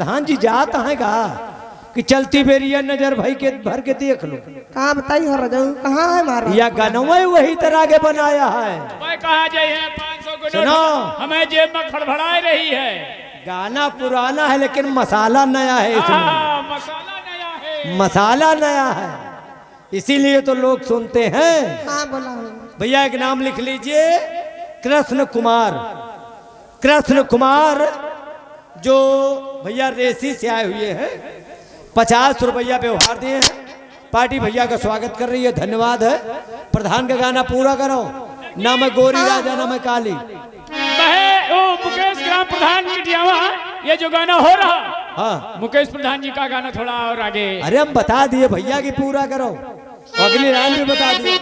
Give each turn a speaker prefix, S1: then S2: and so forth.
S1: प्रधान जी जात है गा कि चलती बेरिया नजर भाई के भर के देख लो।
S2: कहाँ बताई हो रहा कहाँ है मारा
S1: या गनवा वही तरह के बनाया है।
S3: मैं कहा जाए 500 को
S1: सुनो।
S3: हमें जेब में खड़बड़ा रही है।
S1: गाना पुराना है लेकिन मसाला नया है इसमें।
S3: मसाला नया है।
S1: मसाला नया है इसीलिए तो लोग सुनते हैं।
S2: हाँ बोला
S1: भैया एक नाम लिख लीजिए, कृष्ण कुमार। कृष्ण कुमार जो भैया रेसी से आए हुए हैं, 50 रुपया व्यवहार दिए हैं। पार्टी भैया का स्वागत कर रही है, धन्यवाद है। प्रधान का गाना पूरा करो। ना मैं गोरी राजा ना मैं काली।
S3: मुकेश ग्राम प्रधान मिटियावा, ये जो गाना हो रहा,
S1: हाँ
S3: मुकेश प्रधान जी का गाना थोड़ा और आगे।
S1: अरे हम बता दिए भैया की पूरा करो, अगली लाइन भी बता दिए।